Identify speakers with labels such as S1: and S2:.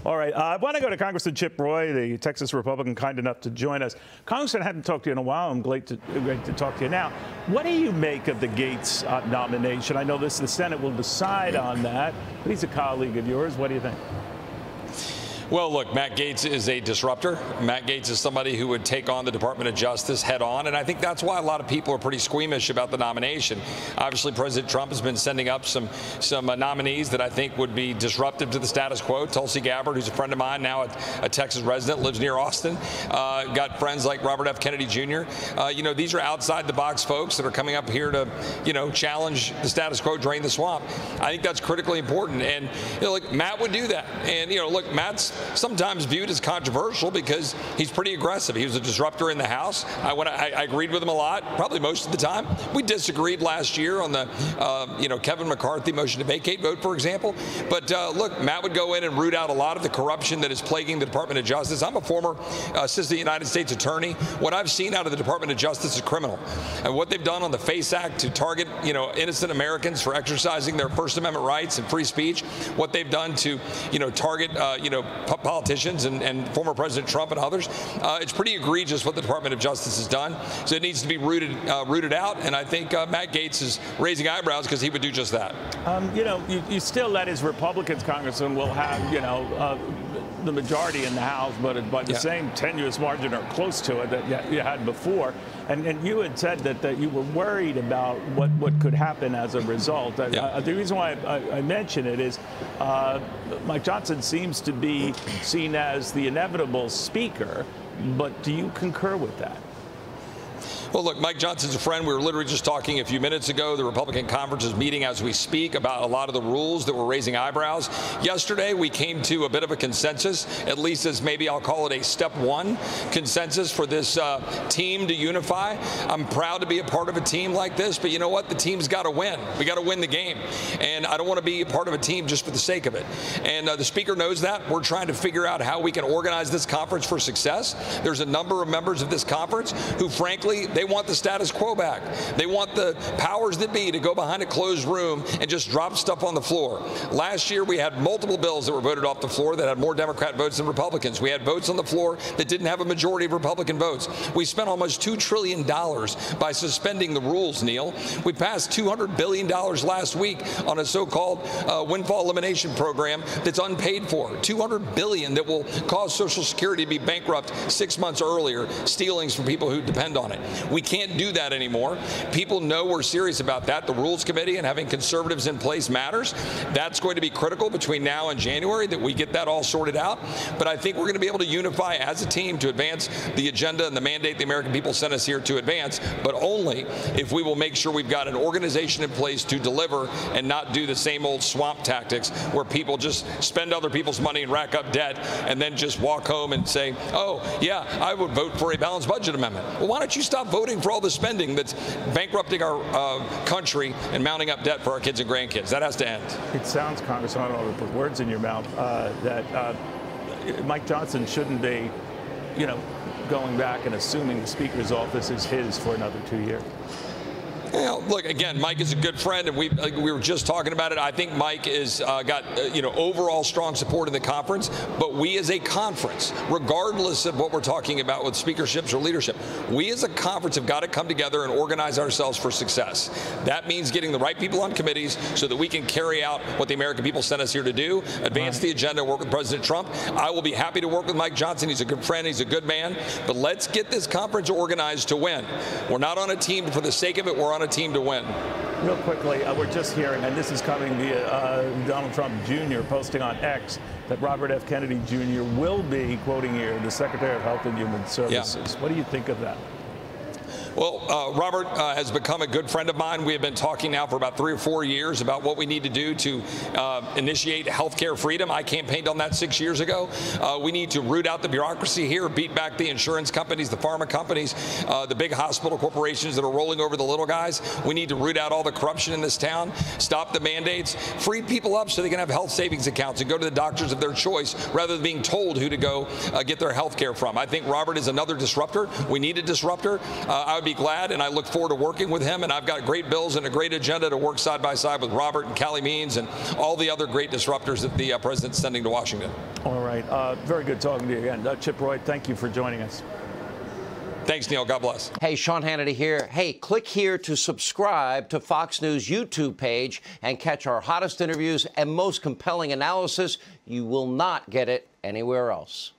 S1: All right. I want to go to Congressman Chip Roy, the Texas Republican, kind enough to join us. Congressman, I hadn't talked to you in a while. I'm great to talk to you now. What do you make of the Gaetz nomination? I know the Senate will decide on that, but he's a colleague of yours. What do you think?
S2: Well, look, Matt Gaetz is a disruptor. Matt Gaetz is somebody who would take on the Department of Justice head on, and I think that's why a lot of people are pretty squeamish about the nomination. Obviously, President Trump has been sending up some nominees that I think would be disruptive to the status quo. Tulsi Gabbard, who's a friend of mine, now a Texas resident, lives near Austin. Got friends like Robert F. Kennedy Jr. These are outside-the-box folks that are coming up here to, challenge the status quo, drain the swamp. I think that's critically important, and look, Matt would do that. And look, Matt's sometimes viewed as controversial because he's pretty aggressive. He was a disruptor in the House. I agreed with him a lot, probably most of the time. We disagreed last year on the, Kevin McCarthy motion to vacate vote, for example. But look, Matt would go in and root out a lot of the corruption that is plaguing the Department of Justice. I'm a former assistant United States attorney. What I've seen out of the Department of Justice is criminal. And what they've done on the FACE Act to target, innocent Americans for exercising their First Amendment rights and free speech, what they've done to, target, politicians and former President Trump and others. It's pretty egregious what the Department of Justice has done. So it needs to be rooted out. And I think Matt Gaetz is raising eyebrows because he would do just that.
S1: You still, that is, Republicans, Congressman, will have, the majority in the House, but by the same tenuous margin or close to it that you had before. And you had said that you were worried about what could happen as a result. The reason why I mention it is Mike Johnson seems to be seen as the inevitable speaker, but do you concur with that?
S2: Well, look, Mike Johnson's a friend. We were literally just talking a few minutes ago. The Republican conference is meeting as we speak about a lot of the rules that were raising eyebrows. Yesterday, we came to a bit of a consensus, at least as maybe I'll call it a step one consensus for this team to unify. I'm proud to be a part of a team like this, but you know what? The team's got to win. We got to win the game. And I don't want to be a part of a team just for the sake of it. And the speaker knows that. We're trying to figure out how we can organize this conference for success. There's a number of members of this conference who, frankly, they want the status quo back. They want the powers that be to go behind a closed room and just drop stuff on the floor. Last year, we had multiple bills that were voted off the floor that had more Democrat votes than Republicans. We had votes on the floor that didn't have a majority of Republican votes. We spent almost $2 trillion by suspending the rules, Neil. We passed $200 billion last week on a so-called windfall elimination program that's unpaid for. $200 billion that will cause Social Security to be bankrupt 6 months earlier, stealings from people who depend on it. We can't do that anymore. People know we're serious about that. The Rules Committee and having conservatives in place matters. That's going to be critical between now and January that we get that all sorted out. But I think we're going to be able to unify as a team to advance the agenda and the mandate the American people sent us here to advance, but only if we will make sure we've got an organization in place to deliver and not do the same old swamp tactics where people just spend other people's money and rack up debt and then just walk home and say, oh, yeah, I would vote for a balanced budget amendment. Well, why don't you stop voting for all the spending that's bankrupting our country and mounting up debt for our kids and grandkids? That has to end.
S1: It sounds, Congressman, I don't want to put words in your mouth, that Mike Johnson shouldn't be, going back and assuming the Speaker's office is his for another 2 years.
S2: Look, again, Mike is a good friend, and we were just talking about it. I think Mike is got overall strong support in the conference. But we as a conference, regardless of what we're talking about with speakerships or leadership, we as a conference have got to come together and organize ourselves for success. That means getting the right people on committees so that we can carry out what the American people sent us here to do, advance the agenda, work with President Trump. I will be happy to work with Mike Johnson. He's a good friend. He's a good man. But let's get this conference organized to win. We're not on a team for the sake of it. We're on a team to win.
S1: Real quickly, we're just hearing, and this is coming via Donald Trump Jr. posting on X, that Robert F. Kennedy Jr. will be, quoting here, the Secretary of Health and Human Services. What do you think of that?
S2: Well, Robert has become a good friend of mine. We have been talking now for about 3 or 4 years about what we need to do to initiate healthcare freedom. I campaigned on that 6 years ago. We need to root out the bureaucracy here, beat back the insurance companies, the pharma companies, the big hospital corporations that are rolling over the little guys. We need to root out all the corruption in this town, stop the mandates, free people up so they can have health savings accounts and go to the doctors of their choice rather than being told who to go get their health care from. I think Robert is another disruptor. We need a disruptor. I would be glad, and I look forward to working with him. And I've got great bills and a great agenda to work side by side with Robert and Callie Means and all the other great disruptors that the president's sending to Washington.
S1: All right. Very good talking to you again. Chip Roy, thank you for joining us.
S2: Thanks, Neil. God bless.
S3: Hey, Sean Hannity here. Hey, click here to subscribe to Fox News YouTube page and catch our hottest interviews and most compelling analysis. You will not get it anywhere else.